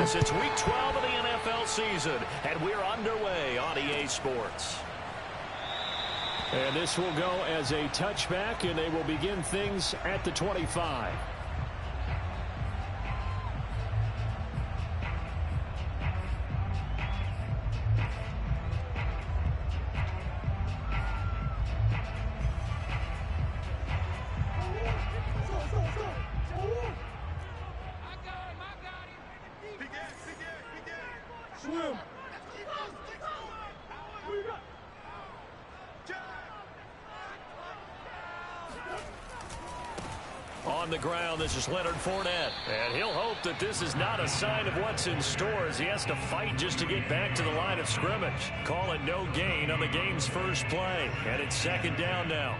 Yes, it's Week 12 of the NFL season, and we're underway on EA Sports. And this will go as a touchback, and they will begin things at the 25. On the ground, this is Leonard Fournette. And he'll hope that this is not a sign of what's in store as he has to fight just to get back to the line of scrimmage. Call it no gain on the game's first play. And it's second down now.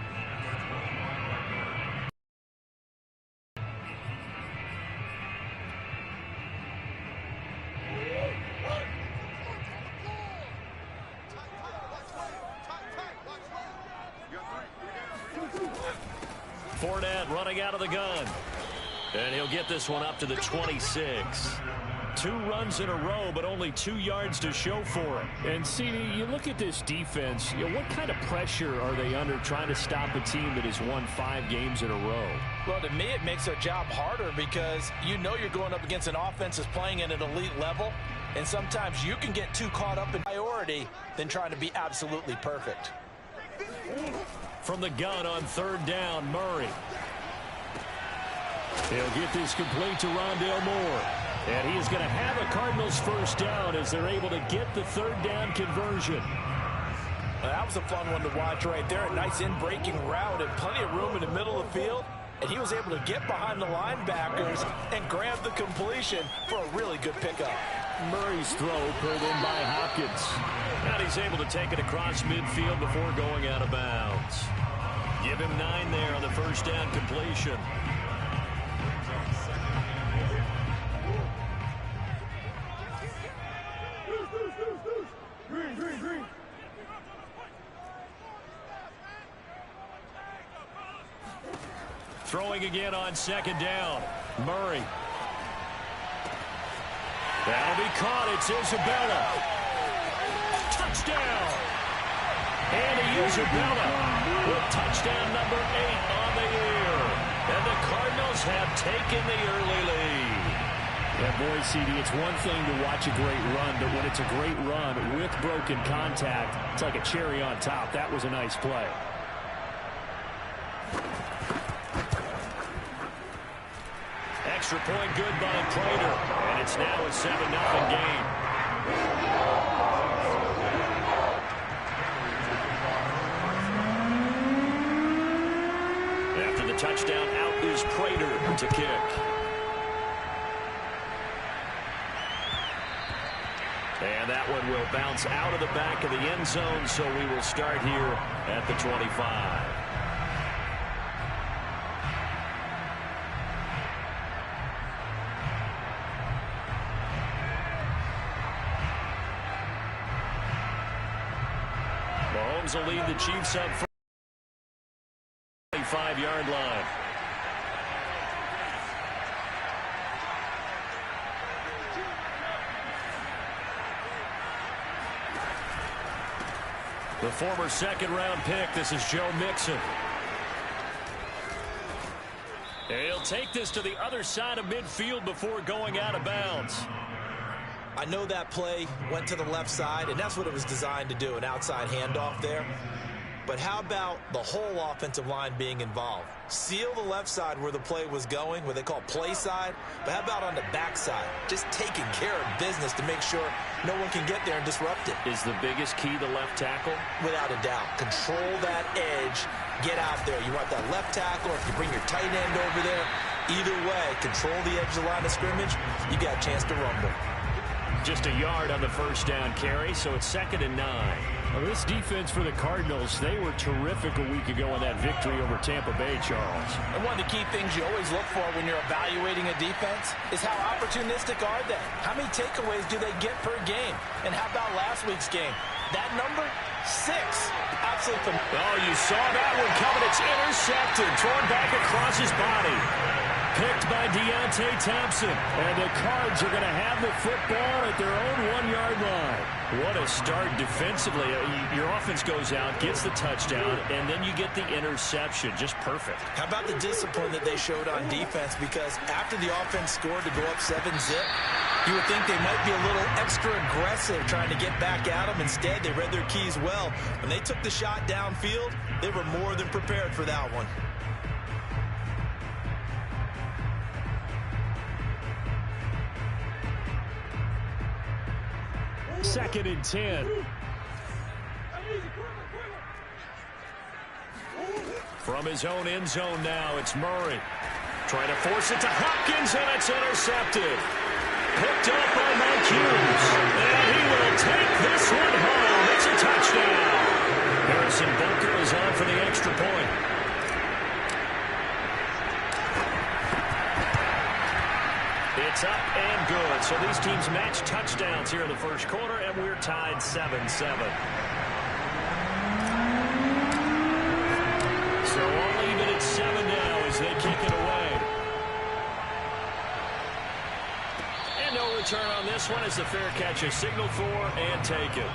Fournette running out of the gun. And he'll get this one up to the 26. 2 runs in a row, but only 2 yards to show for it. And, CD, you look at this defense, what kind of pressure are they under trying to stop a team that has won 5 games in a row? Well, to me, it makes their job harder because you know you're going up against an offense that's playing at an elite level, and sometimes you can get too caught up in priority than trying to be absolutely perfect. From the gun on third down, Murray. He'll get this complete to Rondale Moore. And he is going to have a Cardinals first down as they're able to get the third down conversion. Well, that was a fun one to watch right there. A nice in-breaking route and plenty of room in the middle of the field. And he was able to get behind the linebackers and grab the completion for a really good pickup. Murray's throw pulled in by Hopkins. And he's able to take it across midfield before going out of bounds. Give him 9 there on the first down completion. Throwing again on second down. Murray. That'll be caught. It's Isabella. Touchdown. And Isabella with touchdown number 8 on the year. And the Cardinals have taken the early lead. Yeah, boy, CD, it's one thing to watch a great run, but when it's a great run with broken contact, it's like a cherry on top. That was a nice play. Extra point good by Prater. And it's now a 7-0 game. After the touchdown, out is Prater to kick. And that one will bounce out of the back of the end zone, so we will start here at the 25. Mahomes will lead the Chiefs up for the 25-yard line. The former second-round pick, this is Joe Mixon. And he'll take this to the other side of midfield before going out of bounds. I know that play went to the left side, and that's what it was designed to do, an outside handoff there. But how about the whole offensive line being involved? Seal the left side where the play was going, what they call play side. But how about on the back side? Just taking care of business to make sure no one can get there and disrupt it. Is the biggest key the left tackle? Without a doubt. Control that edge. Get out there. You want that left tackle, or if you bring your tight end over there, either way, control the edge of the line of scrimmage, you got a chance to rumble. Just a yard on the first down carry, so it's 2nd and 9. Well, this defense for the Cardinals, they were terrific a week ago in that victory over Tampa Bay, Charles. And one of the key things you always look for when you're evaluating a defense is how opportunistic are they? How many takeaways do they get per game? And how about last week's game? That number, 6. Absolutely. Oh, you saw that one coming. It's intercepted, thrown back across his body. picked by Deontay Thompson. And the Cards are going to have the football at their own 1-yard line. What a start defensively. Your offense goes out, gets the touchdown, and then you get the interception. Just perfect. How about the discipline that they showed on defense? Because after the offense scored to go up 7-zip, you would think they might be a little extra aggressive trying to get back at them. Instead, they read their keys well. When they took the shot downfield, they were more than prepared for that one. Second and 10. From his own end zone now, it's Murray. Trying to force it to Hopkins, and it's intercepted. Picked up by Mike Hughes. And he will take this one home. It's a touchdown. Harrison Butker is on for the extra point. It's up and good. So these teams match touchdowns here in the first quarter, and we're tied 7-7. So all even at 7 now as they kick it away. And no return on this one as the fair catch is signaled for and taken.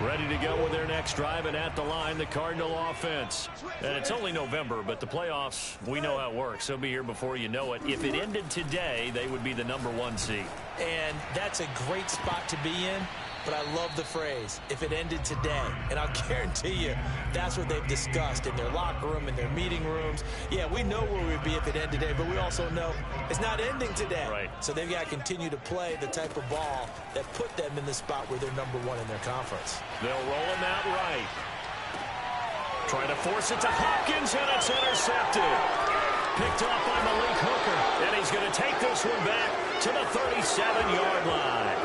Ready to go with their next drive, and at the line, the Cardinal offense. And it's only November, but the playoffs, we know how it works. They'll be here before you know it. If it ended today, they would be the #1 seed. And that's a great spot to be in, but I love the phrase, if it ended today. And I'll guarantee you, that's what they've discussed in their locker room, in their meeting rooms. Yeah, we know where we'd be if it ended today, but we also know it's not ending today. Right. So they've got to continue to play the type of ball that put them in the spot where they're #1 in their conference. They'll roll him out right. Trying to force it to Hopkins, and it's intercepted. Picked off by Malik Hooker, and he's going to take this one back to the 37-yard line.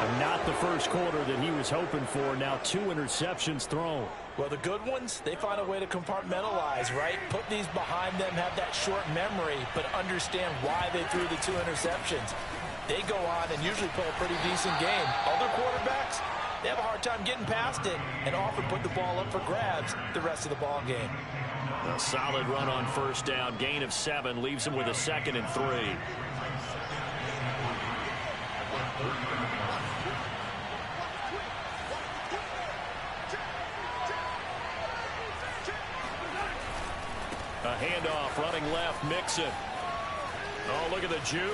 And not the first quarter that he was hoping for. Now 2 interceptions thrown. Well, the good ones, they find a way to compartmentalize, right? Put these behind them, have that short memory, but understand why they threw the 2 interceptions. They go on and usually play a pretty decent game. Other quarterbacks, they have a hard time getting past it and often put the ball up for grabs the rest of the ball game. A solid run on first down. Gain of 7 leaves him with a 2nd and 3. A handoff, running left, Mixon. Oh, look at the juke.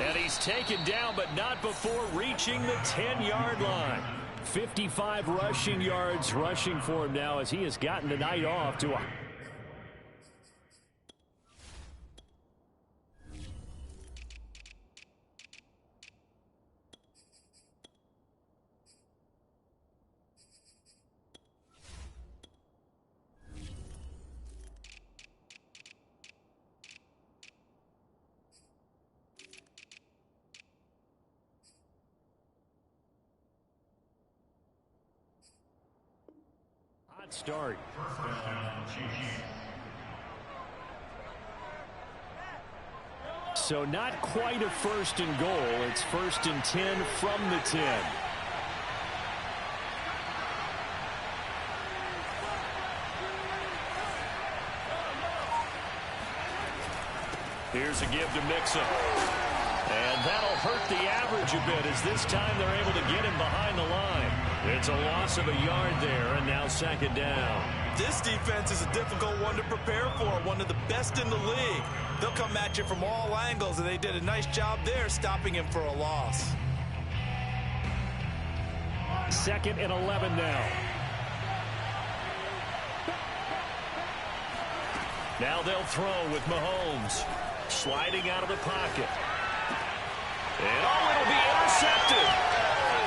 And he's taken down, but not before reaching the 10-yard line. 55 rushing yards rushing for him now as he has gotten the night off to a... start. So not quite a 1st and goal. It's 1st and 10 from the 10. Here's a give to Mixon. And that'll hurt the average a bit as this time they're able to get him behind the line. It's a loss of a yard there, and now 2nd down. This defense is a difficult one to prepare for, one of the best in the league. They'll come at you from all angles, and they did a nice job there stopping him for a loss. 2nd and 11 now. Now they'll throw with Mahomes. Sliding out of the pocket. And oh, it'll be intercepted.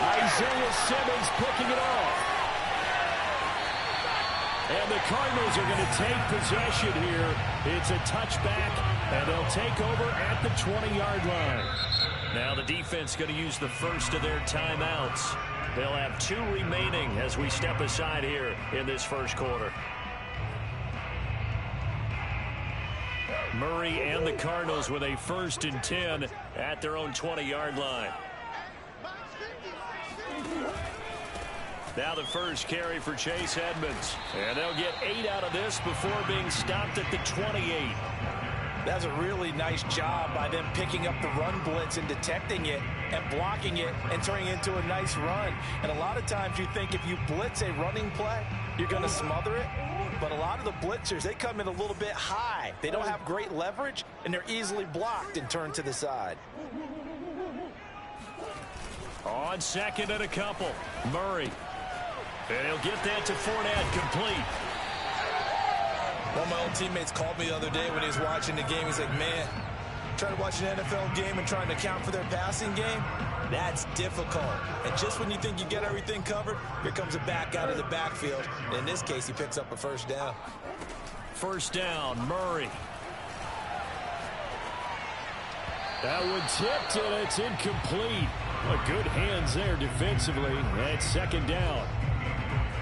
Isaiah Simmons picking it off. And the Cardinals are going to take possession here. It's a touchback, and they'll take over at the 20-yard line. Now the defense going to use the first of their timeouts. They'll have 2 remaining as we step aside here in this first quarter. Murray and the Cardinals with a 1st and 10 at their own 20-yard line. Now the first carry for Chase Edmonds. And they'll get 8 out of this before being stopped at the 28. That's a really nice job by them picking up the run blitz and detecting it and blocking it and turning it into a nice run. And a lot of times you think if you blitz a running play, you're going to smother it. But a lot of the blitzers, they come in a little bit high. They don't have great leverage, and they're easily blocked and turned to the side. On second and a couple, Murray. And he'll get that to Fournette, complete. One of my old teammates called me the other day when he was watching the game. He's like, man, trying to watch an NFL game and trying to account for their passing game, that's difficult. And just when you think you get everything covered, here comes a back out of the backfield. And in this case, he picks up a first down. First down, Murray. That one tipped, and it's incomplete. Good hands there defensively. That's second down.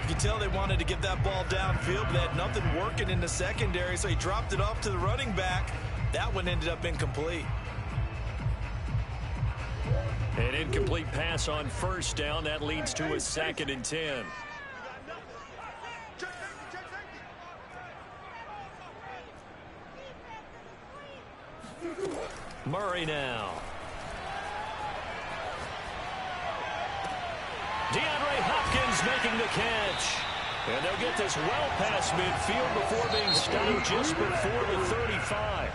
You can tell they wanted to get that ball downfield, but they had nothing working in the secondary, so he dropped it off to the running back. That one ended up incomplete. An incomplete pass on first down. That leads to a 2nd and 10. Murray now. DeAndre Hopkins making the catch. And they'll get this well past midfield before being stopped just before the 35.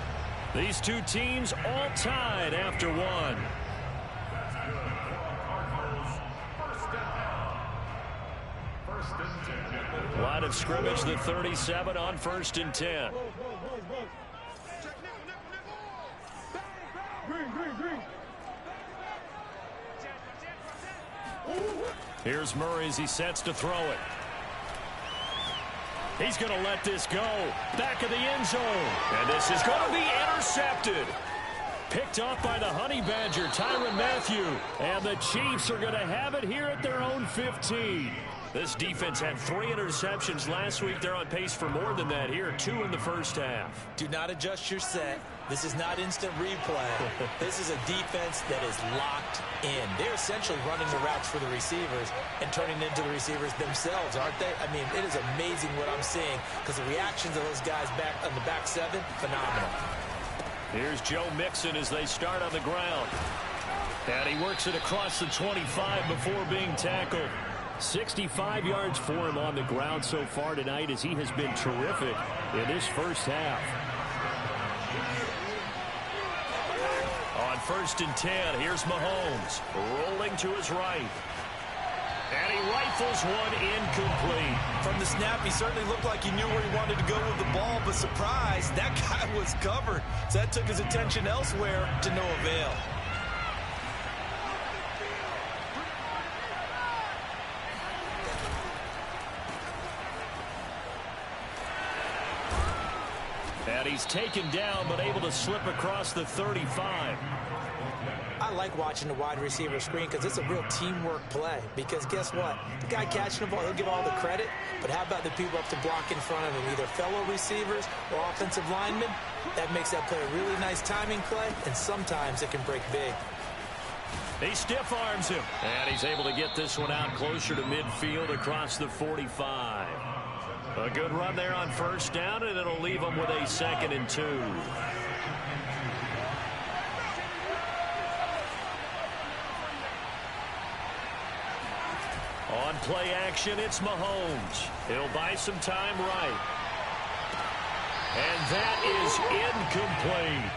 These two teams all tied after one. Line of scrimmage, the 37 on 1st and 10. Here's Murray as he sets to throw it. He's going to let this go. Back of the end zone. And this is going to be intercepted. Picked off by the Honey Badger, Tyrann Mathieu. And the Chiefs are going to have it here at their own 15. This defense had 3 interceptions last week. They're on pace for more than that here. 2 in the first half. Do not adjust your set. This is not instant replay. This is a defense that is locked in. They're essentially running the routes for the receivers and turning into the receivers themselves, aren't they? I mean, it is amazing what I'm seeing because the reactions of those guys back on the back 7, phenomenal. Here's Joe Mixon as they start on the ground. And he works it across the 25 before being tackled. 65 yards for him on the ground so far tonight as he has been terrific in this first half. On 1st and 10, here's Mahomes rolling to his right. And he rifles one incomplete. From the snap, he certainly looked like he knew where he wanted to go with the ball, but surprise, that guy was covered. So that took his attention elsewhere to no avail. And he's taken down, but able to slip across the 35. I like watching the wide receiver screen because it's a real teamwork play. Because guess what? The guy catching the ball, he'll get all the credit. But how about the people up to block in front of him? Either fellow receivers or offensive linemen. That makes that play a really nice timing play. And sometimes it can break big. He stiff arms him. And he's able to get this one out closer to midfield across the 45. A good run there on first down, and it'll leave them with a 2nd and 2. On play action, it's Mahomes. He'll buy some time right. And that is incomplete.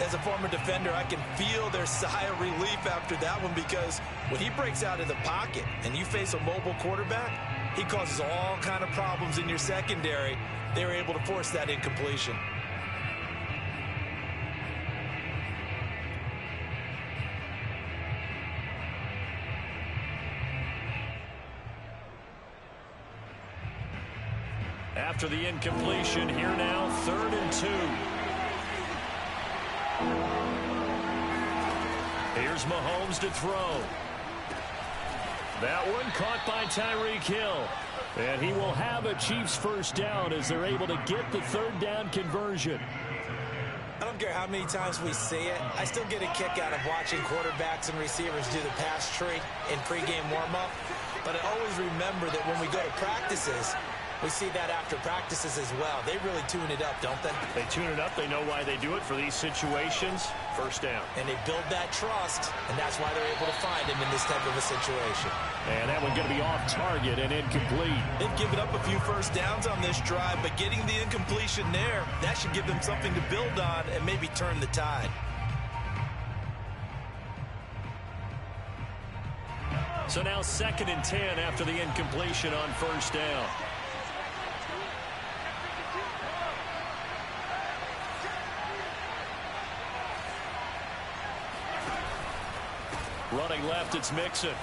As a former defender, I can feel their sigh of relief after that one because when he breaks out of the pocket and you face a mobile quarterback, he causes all kind of problems in your secondary. They were able to force that incompletion. After the incompletion, here now, 3rd and 2. Here's Mahomes to throw. That one caught by Tyreek Hill. And he will have a Chiefs first down as they're able to get the 3rd down conversion. I don't care how many times we see it. I still get a kick out of watching quarterbacks and receivers do the pass tree in pregame warm-up. But I always remember that when we go to practices, we see that after practices as well. They really tune it up, don't they? They tune it up. They know why they do it for these situations. First down. And they build that trust, and that's why they're able to find him in this type of a situation. And that one going to be off target and incomplete. They've given up a few first downs on this drive, but getting the incompletion there, that should give them something to build on and maybe turn the tide. So now 2nd and 10 after the incompletion on first down. Running left, it's Mixon.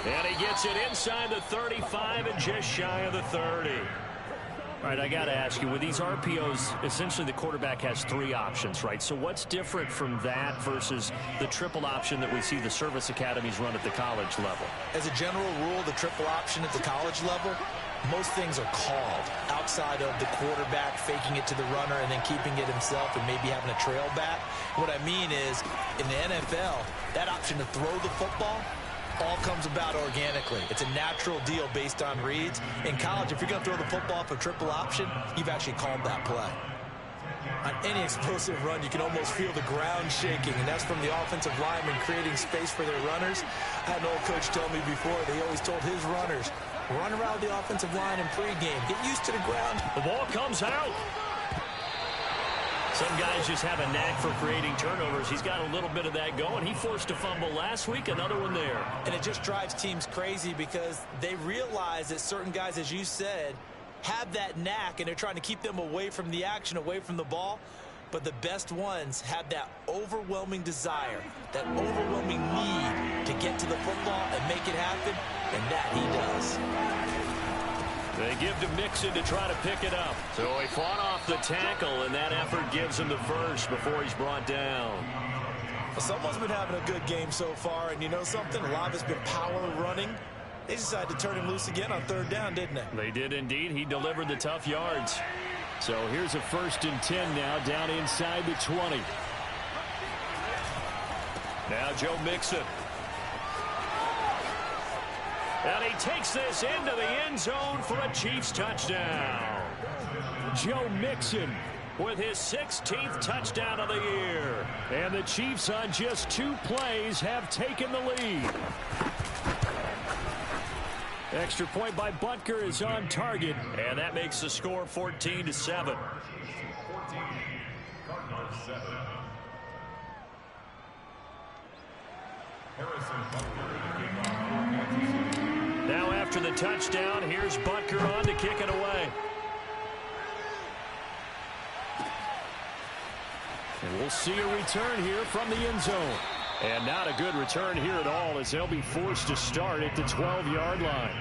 And he gets it inside the 35 and just shy of the 30. All right, I got to ask you, with these RPOs, essentially the quarterback has 3 options, right? So what's different from that versus the triple option that we see the service academies run at the college level? As a general rule, the triple option at the college level, most things are called outside of the quarterback faking it to the runner and then keeping it himself and maybe having a trail back. What I mean is, in the NFL, that option to throw the football all comes about organically. It's a natural deal based on reads. In college, if you're going to throw the football off a triple option, you've actually called that play. On any explosive run, you can almost feel the ground shaking, and that's from the offensive linemen creating space for their runners. I had an old coach tell me before, they always told his runners, run around the offensive line in pregame. Get used to the ground. The ball comes out. Some guys just have a knack for creating turnovers. He's got a little bit of that going. He forced a fumble last week, another one there. And it just drives teams crazy because they realize that certain guys, as you said, have that knack, and they're trying to keep them away from the action, away from the ball. But the best ones have that overwhelming desire, that overwhelming need to get to the football and make it happen, and that he does. They give to Mixon to try to pick it up. So he fought off the tackle, and that effort gives him the first before he's brought down. Well, someone's been having a good game so far, and you know something? A lot of it's been power running. They decided to turn him loose again on 3rd down, didn't they? They did indeed. He delivered the tough yards. So here's a 1st and 10 now, down inside the 20. Now Joe Mixon. And he takes this into the end zone for a Chiefs touchdown. Joe Mixon with his 16th touchdown of the year. And the Chiefs on just 2 plays have taken the lead. Extra point by Butker is on target. And that makes the score 14-7. Now after the touchdown, here's Butker on to kick it away. And we'll see a return here from the end zone. And not a good return here at all, as they'll be forced to start at the 12-yard line.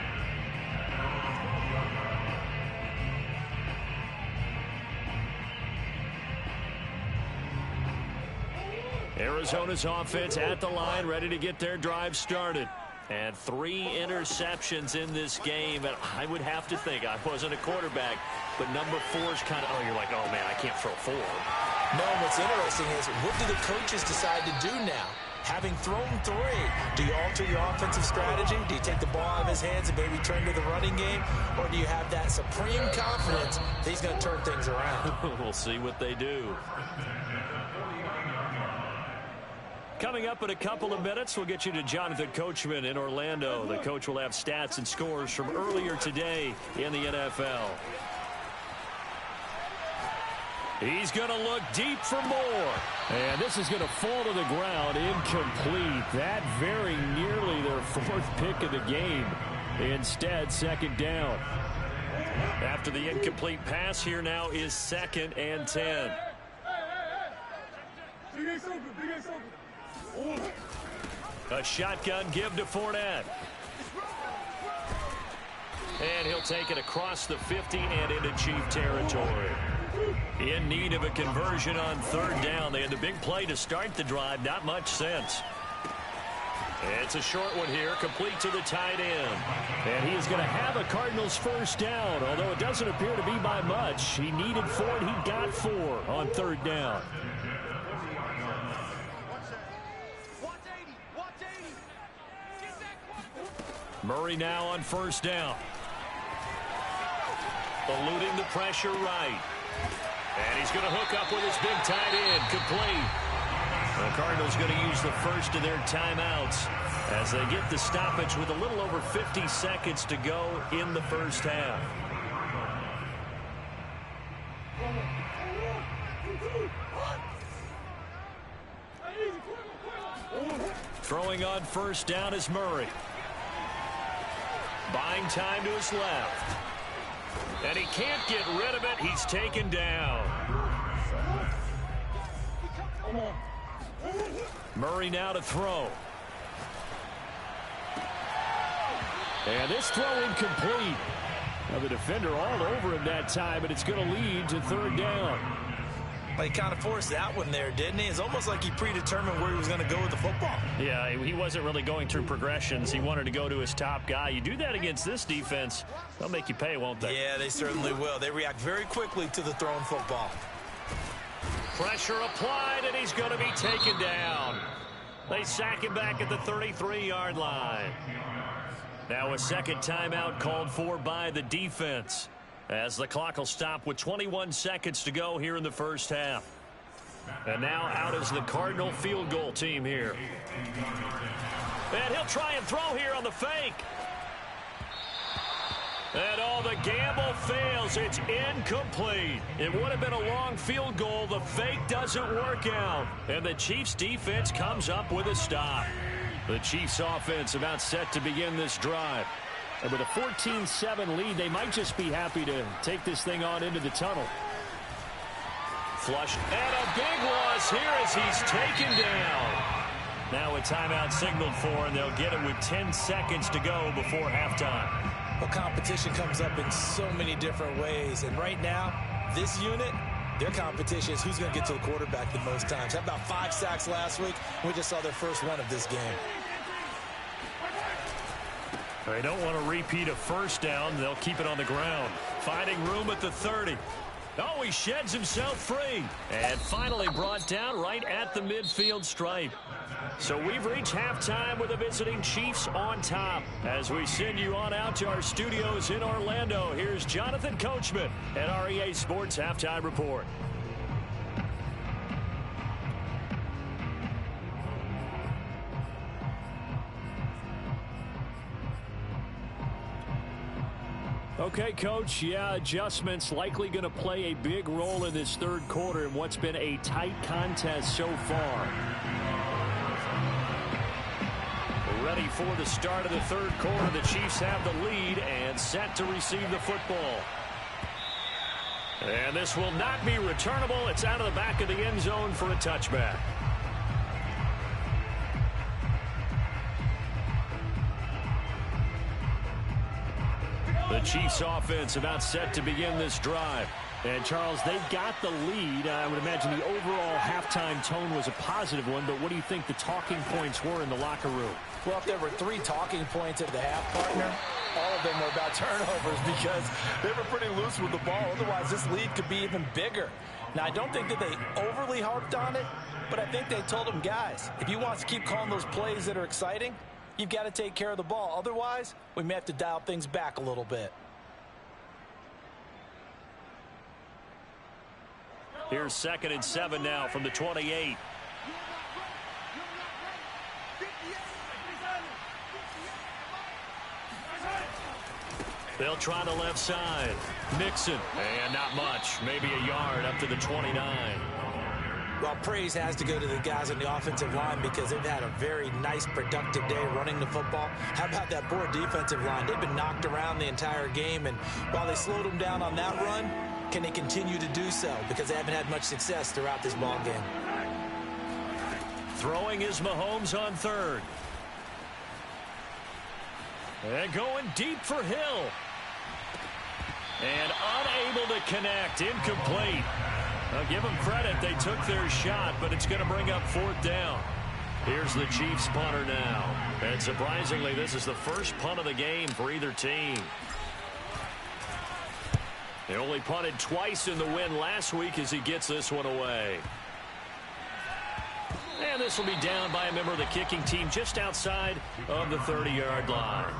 Arizona's offense at the line, ready to get their drive started. And 3 interceptions in this game. And I would have to think, I wasn't a quarterback, but number 4 is kind of, oh, you're like, oh, man, I can't throw 4. No, what's interesting is, what do the coaches decide to do now? Having thrown 3, do you alter your offensive strategy? Do you take the ball out of his hands and maybe turn to the running game? Or do you have that supreme confidence that he's going to turn things around? We'll see what they do. Coming up in a couple of minutes, we'll get you to Jonathan Coachman in Orlando. The coach will have stats and scores from earlier today in the NFL. He's going to look deep for more. And this is going to fall to the ground, incomplete. That very nearly their 4th pick of the game. Instead, 2nd down. After the incomplete pass, here now is 2nd and 10. A shotgun give to Fournette. And he'll take it across the 50 and into Chief territory. In need of a conversion on 3rd down. They had the big play to start the drive. Not much sense. It's a short one here, complete to the tight end. And he is going to have a Cardinals first down, although it doesn't appear to be by much. He needed 4, and he got 4 on third down. Murray now on first down. Eluding the pressure right. And he's going to hook up with his big tight end, complete. The Cardinals going to use the first of their timeouts as they get the stoppage with a little over 50 seconds to go in the first half. Throwing on first down is Murray. Buying time to his left. And he can't get rid of it. He's taken down. Murray now to throw. And this throw incomplete. Now the defender all over him that time, and it's going to lead to third down. He kind of forced that one there, didn't he? It's almost like he predetermined where he was going to go with the football. Yeah, he wasn't really going through progressions. He wanted to go to his top guy. You do that against this defense, they'll make you pay, won't they? Yeah, they certainly will. They react very quickly to the thrown football. Pressure applied, and he's going to be taken down. They sack him back at the 33-yard line. Now a second timeout called for by the defense, as the clock will stop with 21 seconds to go here in the first half. And now out is the Cardinal field goal team here. And he'll try and throw here on the fake. And the gamble fails. It's incomplete. It would have been a long field goal. The fake doesn't work out. And the Chiefs defense comes up with a stop. The Chiefs offense about set to begin this drive. And with a 14-7 lead, they might just be happy to take this thing on into the tunnel. Flush. And a big loss here as he's taken down. Now a timeout signaled for, and they'll get it with 10 seconds to go before halftime. Well, competition comes up in so many different ways. And right now, this unit, their competition is who's going to get to the quarterback the most times. How about 5 sacks last week? We just saw their first one of this game. They don't want to repeat a first down. They'll keep it on the ground. Finding room at the 30. Oh, he sheds himself free. And finally brought down right at the midfield stripe. So we've reached halftime with the visiting Chiefs on top. As we send you on out to our studios in Orlando, here's Jonathan Coachman at our EA Sports Halftime Report. Okay, Coach, yeah, adjustments likely going to play a big role in this third quarter in what's been a tight contest so far. Ready for the start of the third quarter. The Chiefs have the lead and set to receive the football. And this will not be returnable. It's out of the back of the end zone for a touchback. The Chiefs offense about set to begin this drive. And, Charles, they've got the lead. I would imagine the overall halftime tone was a positive one, but what do you think the talking points were in the locker room? Well, if there were 3 talking points at the half, partner, all of them were about turnovers because they were pretty loose with the ball. Otherwise, this lead could be even bigger. Now, I don't think that they overly harped on it, but I think they told them, guys, if you want to keep calling those plays that are exciting, you've got to take care of the ball. Otherwise, we may have to dial things back a little bit. Here's 2nd and 7 now from the 28. They'll try the left side. Mixon. And not much. Maybe a yard up to the 29. Well, praise has to go to the guys on the offensive line because they've had a very nice, productive day running the football. How about that poor defensive line? They've been knocked around the entire game, and while they slowed them down on that run, can they continue to do so? Because they haven't had much success throughout this ball game. Throwing is Mahomes on third. And going deep for Hill. And unable to connect. Incomplete. I'll give them credit. They took their shot, but it's going to bring up 4th down. Here's the Chiefs punter now. And surprisingly, this is the first punt of the game for either team. They only punted twice in the win last week as he gets this one away. And this will be down by a member of the kicking team just outside of the 30-yard line.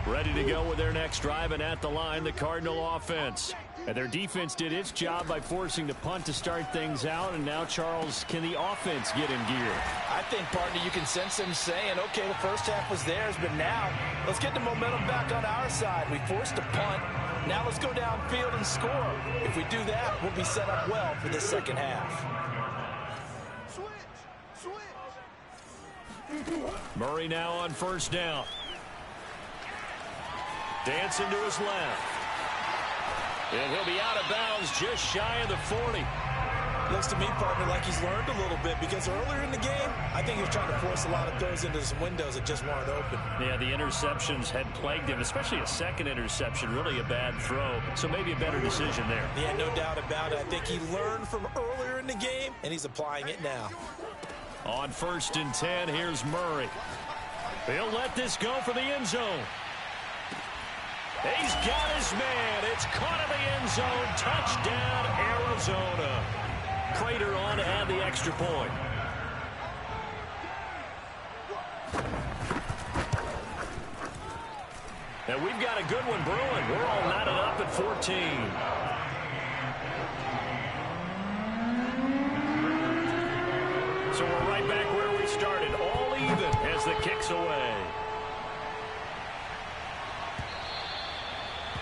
Ready to go with their next drive, and at the line, the Cardinal offense. And their defense did its job by forcing the punt to start things out, and now, Charles, can the offense get in gear? I think, partner, you can sense them saying, okay, the first half was theirs, but now let's get the momentum back on our side. We forced a punt. Now let's go downfield and score. If we do that, we'll be set up well for the second half. Murray now on first down. Dancing to his left. And he'll be out of bounds just shy of the 40. Looks to me, partner, like he's learned a little bit, because earlier in the game, I think he was trying to force a lot of throws into some windows that just weren't open. Yeah, the interceptions had plagued him, especially a second interception, really a bad throw. So maybe a better decision there. Yeah, no doubt about it. I think he learned from earlier in the game, and he's applying it now. On 1st and 10, here's Murray. He'll let this go for the end zone. He's got his man. It's caught in the end zone. Touchdown, Arizona. Prater on to add the extra point. And we've got a good one brewing. We're all knotted up at 14. So we're right back where we started. All even as the kick's away.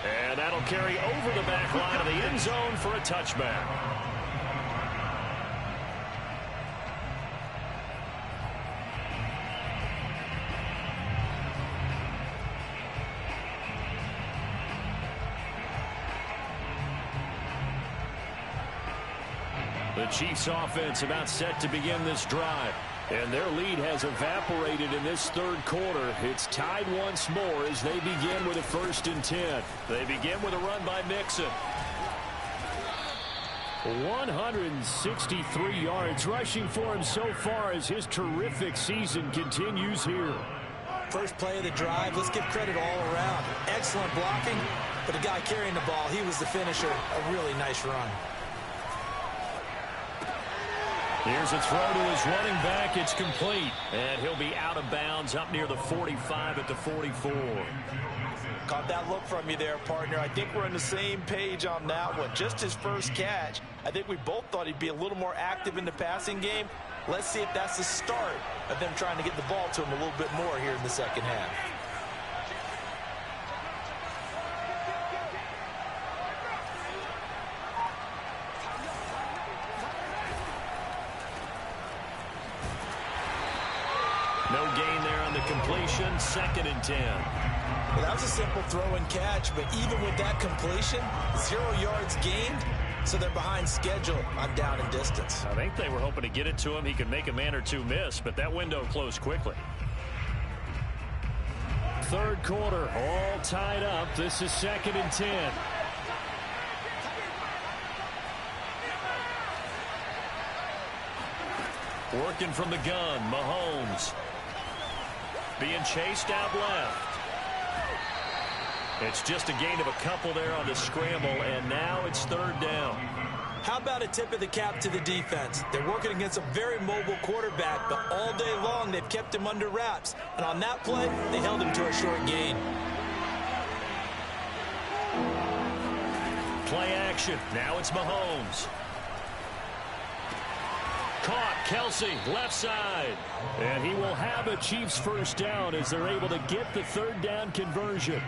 And that'll carry over the back line of the end zone for a touchback. The Chiefs offense about set to begin this drive. And their lead has evaporated in this third quarter. It's tied once more as they begin with a 1st and 10. They begin with a run by Mixon. 163 yards rushing for him so far as his terrific season continues here. First play of the drive. Let's give credit all around. Excellent blocking, but the guy carrying the ball, he was the finisher. A really nice run. Here's a throw to his running back. It's complete. And he'll be out of bounds up near the 45 at the 44. Caught that look from you there, partner. I think we're on the same page on that one. Just his first catch. I think we both thought he'd be a little more active in the passing game. Let's see if that's the start of them trying to get the ball to him a little bit more here in the second half. No gain there on the completion. 2nd and 10. Well, that was a simple throw and catch, but even with that completion, 0 yards gained, so they're behind schedule on down and distance. I think they were hoping to get it to him. He could make a man or two miss, but that window closed quickly. Third quarter, all tied up. This is 2nd and 10. Working from the gun, Mahomes. Being chased out left. It's just a gain of a couple there on the scramble, and now it's 3rd down. How about a tip of the cap to the defense? They're working against a very mobile quarterback, but all day long they've kept him under wraps. And on that play, they held him to a short gain. Play action. Now it's Mahomes. Caught, Kelsey, left side. And he will have a Chiefs first down as they're able to get the 3rd down conversion.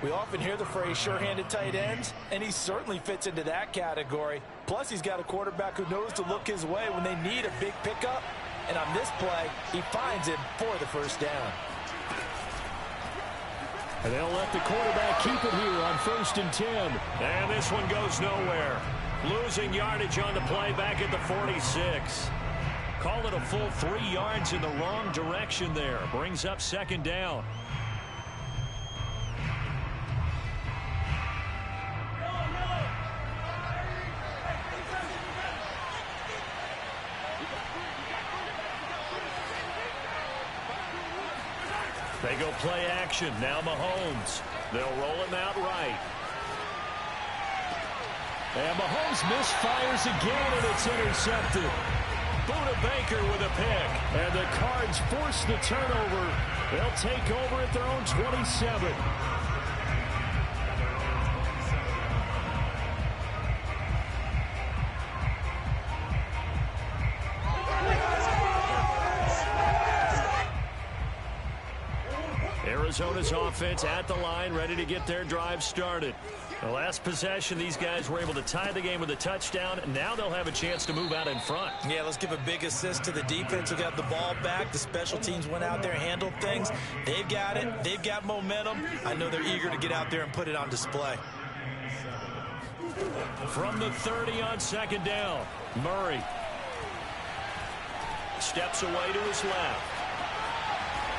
We often hear the phrase sure-handed tight ends, and he certainly fits into that category. Plus, he's got a quarterback who knows to look his way when they need a big pickup. And on this play, he finds it for the first down. And they'll let the quarterback keep it here on 1st and 10. And this one goes nowhere. Losing yardage on the play back at the 46. Call it a full 3 yards in the wrong direction there. Brings up 2nd down. go play action. Now Mahomes. They'll roll him out right. And Mahomes misfires again, and it's intercepted. Buda Baker with a pick. And the Cards force the turnover. They'll take over at their own 27. Arizona's offense at the line, ready to get their drive started. The last possession, these guys were able to tie the game with a touchdown. Now they'll have a chance to move out in front. Yeah, let's give a big assist to the defense who got the ball back. The special teams went out there, handled things. They've got it. They've got momentum. I know they're eager to get out there and put it on display. From the 30 on second down, Murray steps away to his left.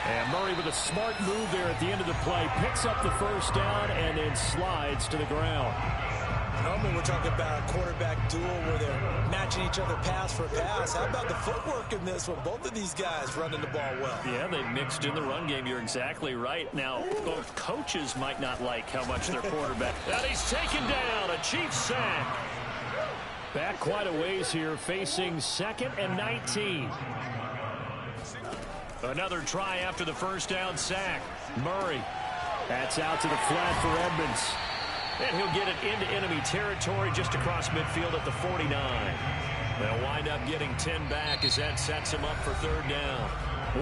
And Murray with a smart move there at the end of the play. Picks up the first down and then slides to the ground. Normally we're talking about a quarterback duel where they're matching each other pass for pass. How about the footwork in this one? Both of these guys running the ball well. Yeah, they mixed in the run game. You're exactly right. Now, both coaches might not like how much their quarterback. And he's taken down. A Chiefs sack. Back quite a ways here, facing 2nd and 19. Another try after the first down sack. Murray. That's out to the flat for Edmonds. And he'll get it into enemy territory just across midfield at the 49. They'll wind up getting 10 back as that sets him up for third down.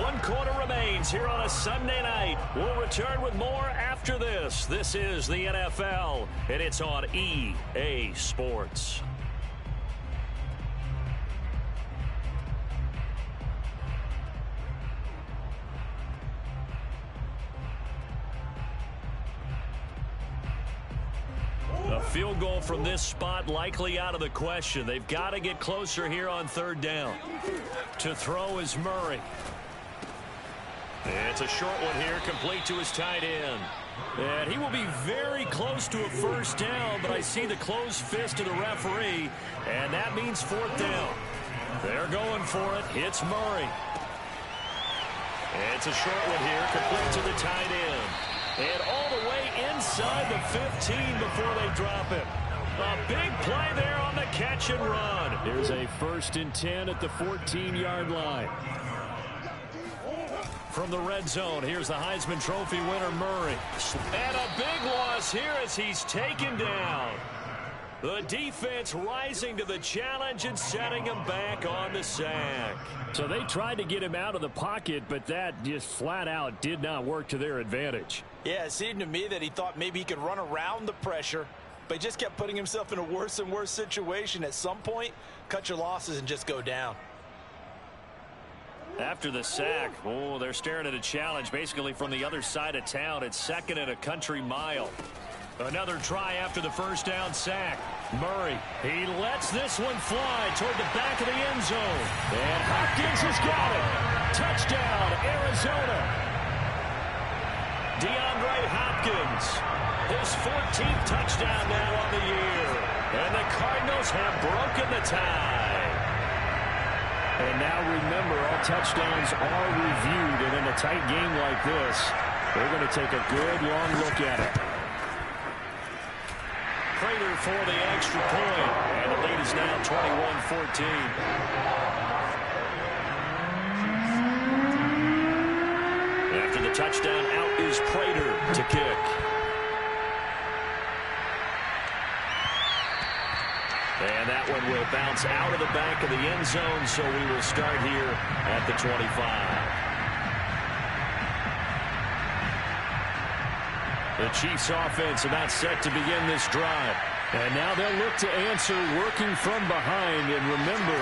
1 quarter remains here on a Sunday night. We'll return with more after this. This is the NFL, and it's on EA Sports. A field goal from this spot likely out of the question. They've got to get closer here on third down. To throw is Murray. It's a short one here, complete to his tight end. And he will be very close to a first down, but I see the closed fist of the referee, and that means fourth down. They're going for it. It's Murray. It's a short one here, complete to the tight end. And all the way inside the 15 before they drop him. A big play there on the catch and run. Here's a 1st and 10 at the 14-yard line. From the red zone, here's the Heisman Trophy winner, Murray. And a big loss here as he's taken down. The defense rising to the challenge and setting him back on the sack. So they tried to get him out of the pocket, but that just flat out did not work to their advantage. Yeah, it seemed to me that he thought maybe he could run around the pressure, but he just kept putting himself in a worse and worse situation. At some point, cut your losses and just go down. After the sack, they're staring at a challenge basically from the other side of town. It's 2nd and a country mile. Another try after the first down sack. Murray, he lets this one fly toward the back of the end zone. And Hopkins has got it. Touchdown, Arizona. DeAndre Hopkins, his 14th touchdown now on the year. And the Cardinals have broken the tie. And now remember, all touchdowns are reviewed. And in a tight game like this, they're going to take a good long look at it. Prater for the extra point. And the lead is now 21-14. After the touchdown, out is Prater to kick. And that one will bounce out of the back of the end zone, so we will start here at the 25. The Chiefs offense about set to begin this drive. And now they'll look to answer working from behind. And remember,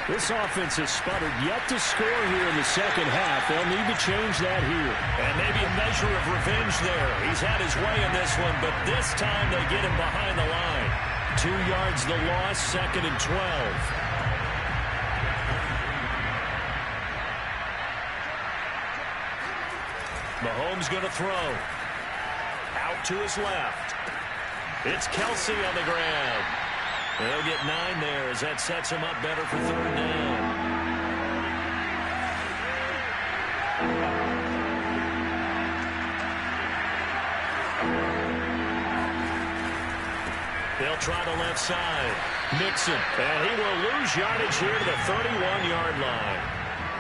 this offense has sputtered yet to score here in the second half. They'll need to change that here. And maybe a measure of revenge there. He's had his way in this one, but this time they get him behind the line. 2 yards the loss, 2nd and 12. Mahomes going to throw. Out to his left. It's Kelsey on the ground. They'll get 9 there as that sets him up better for third down. They'll try the left side. Mixon. And he will lose yardage here to the 31-yard line.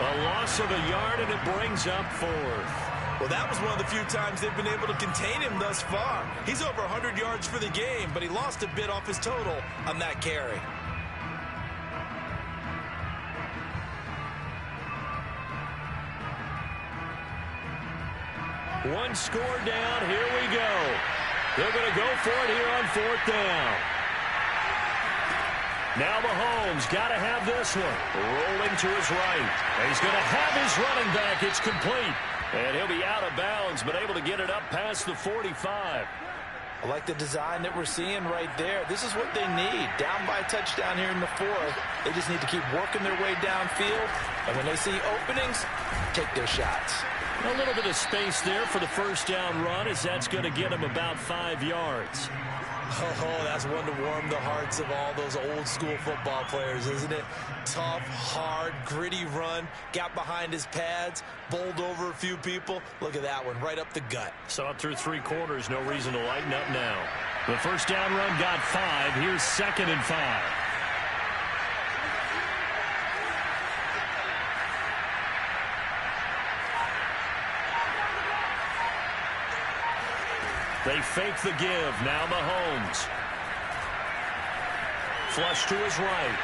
A loss of a yard, and it brings up 4th. Well, that was one of the few times they've been able to contain him thus far. He's over 100 yards for the game, but he lost a bit off his total on that carry. One score down. Here we go. They're going to go for it here on 4th down. Now Mahomes got to have this one. Rolling to his right. And he's going to have his running back. It's complete. And he'll be out of bounds, but able to get it up past the 45. I like the design that we're seeing right there. This is what they need. Down by a touchdown here in the 4th. They just need to keep working their way downfield. And when they see openings, take their shots. A little bit of space there for the first down run, as that's going to get him about 5 yards. Oh, that's one to warm the hearts of all those old school football players, isn't it? Tough, hard, gritty run. Got behind his pads, bowled over a few people. Look at that one, right up the gut. Saw it through 3 quarters. No reason to lighten up now. The first down run got 5. Here's 2nd and 5. They fake the give. Now Mahomes. Flush to his right.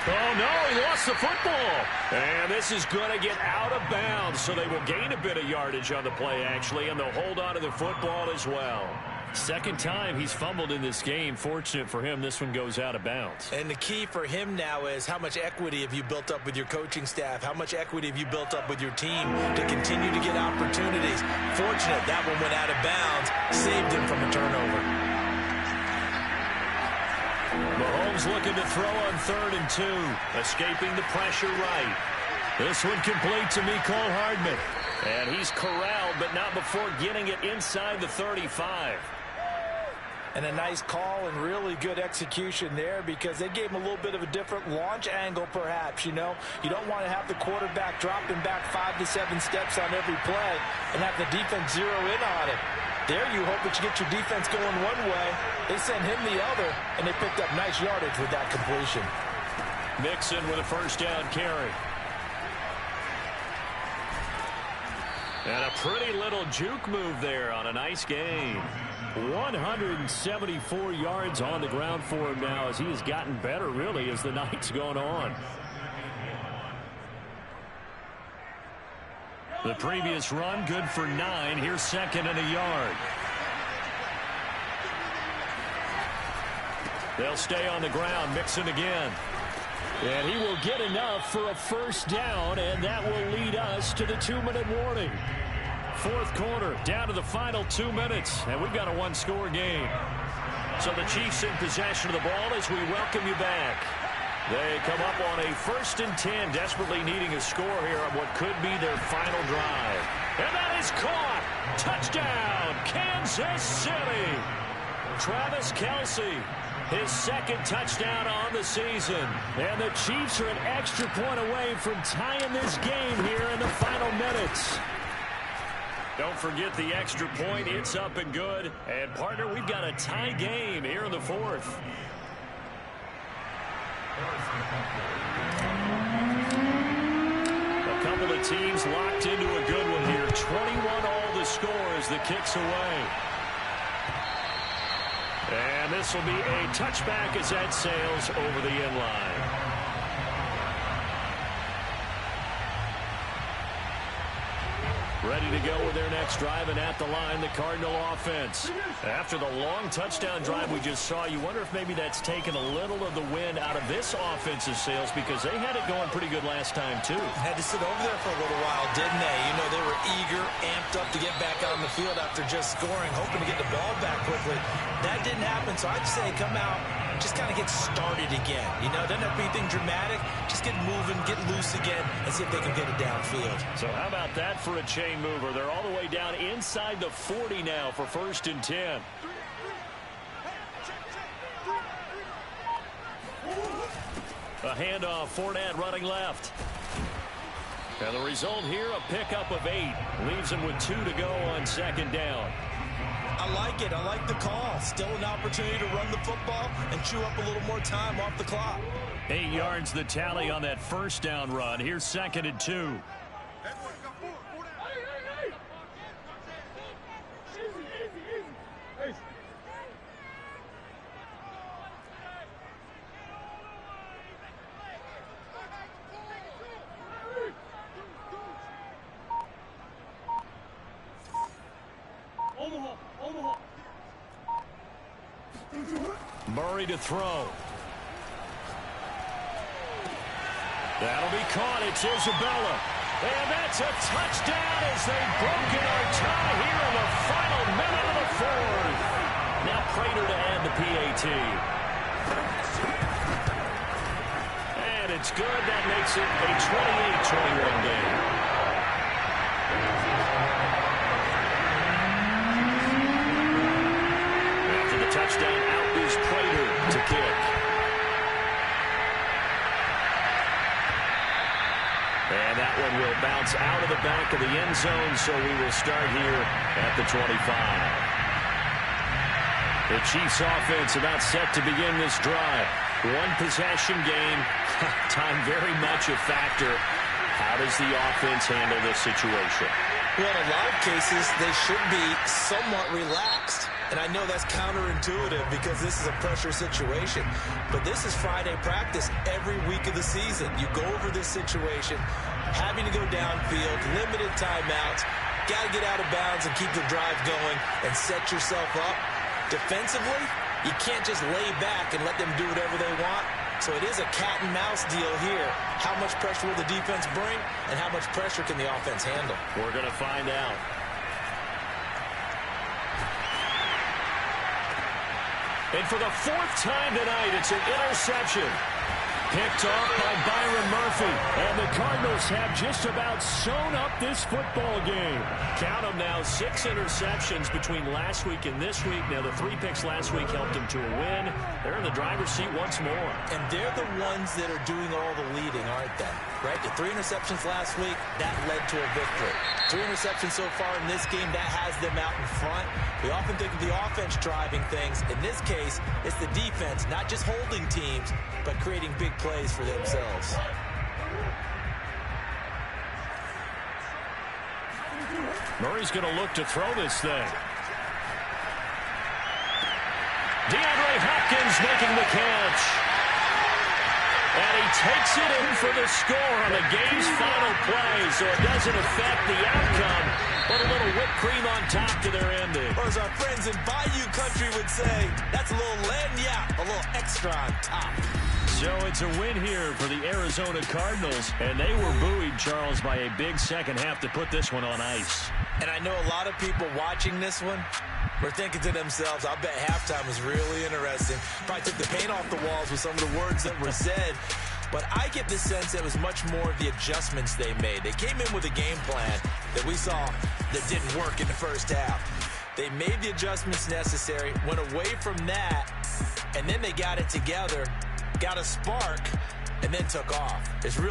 Oh, no, he lost the football. And this is going to get out of bounds, so they will gain a bit of yardage on the play, actually, and they'll hold on to the football as well. Second time he's fumbled in this game. Fortunate for him, this one goes out of bounds. And the key for him now is how much equity have you built up with your coaching staff? How much equity have you built up with your team to continue to get opportunities? Fortunate that one went out of bounds, saved him from a turnover. Mahomes looking to throw on 3rd and 2. Escaping the pressure right. This one complete to Mecole Hardman. And he's corralled, but not before getting it inside the 35. And a nice call and really good execution there, because they gave him a little bit of a different launch angle, perhaps. You know, you don't want to have the quarterback dropping back 5 to 7 steps on every play and have the defense zero in on it. There you hope that you get your defense going one way. They sent him the other, and they picked up nice yardage with that completion. Mixon with a first down carry. And a pretty little juke move there on a nice game. 174 yards on the ground for him now, as he has gotten better, really, as the night's gone on. The previous run, good for 9. Here's 2nd and a yard. They'll stay on the ground. Mixon again. And he will get enough for a first down, and that will lead us to the 2-minute warning. 4th quarter, down to the final 2 minutes, and we've got a 1-score game. So the Chiefs in possession of the ball as we welcome you back. They come up on a 1st and 10, desperately needing a score here on what could be their final drive. And that is caught. Touchdown, Kansas City. Travis Kelce, his 2nd touchdown on the season. And the Chiefs are an extra point away from tying this game here in the final minutes. Don't forget the extra point. It's up and good. And, partner, we've got a tie game here in the 4th. A couple of teams locked into a good one here. 21 all the score as the kick's away. And this will be a touchback as that sails over the end line. Ready to go with their next drive, and at the line, the Cardinal offense. After the long touchdown drive we just saw, you wonder if maybe that's taken a little of the wind out of this offensive sails, because they had it going pretty good last time, too. Had to sit over there for a little while, didn't they? You know, they were eager, amped up to get back on the field after just scoring, hoping to get the ball back quickly. That didn't happen, so I'd say come out, just kind of get started again. You know, doesn't have to be anything dramatic. Just get moving, get loose again, and see if they can get it downfield. So how about that for a chain mover? They're all the way down inside the 40 now for 1st and 10. A handoff, Fournette running left. And the result here, a pickup of 8. Leaves him with 2 to go on 2nd down. I like like it. I like the call. Still an opportunity to run the football and chew up a little more time off the clock. 8 yards the tally on that first down run. Here's 2nd and 2. Murray to throw. That'll be caught. It's Isabella. And that's a touchdown as they've broken our tie here in the final minute of the fourth. Now Prater to add the PAT. And it's good. That makes it a 28-21 game. After the touchdown, out is Prater to kick. And that one will bounce out of the back of the end zone, so we will start here at the 25. The Chiefs offense about set to begin this drive. One possession game. Time very much a factor. How does the offense handle this situation? Well, in a lot of cases, they should be somewhat relaxed. And I know that's counterintuitive because this is a pressure situation. But this is Friday practice every week of the season. You go over this situation, having to go downfield, limited timeouts, got to get out of bounds and keep the drive going and set yourself up. Defensively, you can't just lay back and let them do whatever they want. So it is a cat and mouse deal here. How much pressure will the defense bring and how much pressure can the offense handle? We're going to find out. And for the 4th time tonight, it's an interception. Picked off by Byron Murphy. And the Cardinals have just about sewn up this football game. Count them now, 6 interceptions between last week and this week. Now, the 3 picks last week helped them to a win. They're in the driver's seat once more. And they're the ones that are doing all the leading, aren't they? Right? The 3 interceptions last week, that led to a victory. 3 interceptions so far in this game, that has them out in front. We often think of the offense driving things. In this case, it's the defense, not just holding teams, but creating big plays for themselves. Murray's going to look to throw this thing. DeAndre Hopkins making the catch. And he takes it in for the score on the game's final play, so it doesn't affect the outcome, but a little whipped cream on top to their ending. Or as our friends in Bayou Country would say, that's a little lagniappe, a little extra on top. So it's a win here for the Arizona Cardinals, and they were buoyed, Charles, by a big second half to put this one on ice. And I know a lot of people watching this one were thinking to themselves, I bet halftime was really interesting. Probably took the paint off the walls with some of the words that were said. But I get the sense it was much more of the adjustments they made. They came in with a game plan that we saw that didn't work in the first half. They made the adjustments necessary, went away from that, and then they got it together, got a spark, and then took off. It's really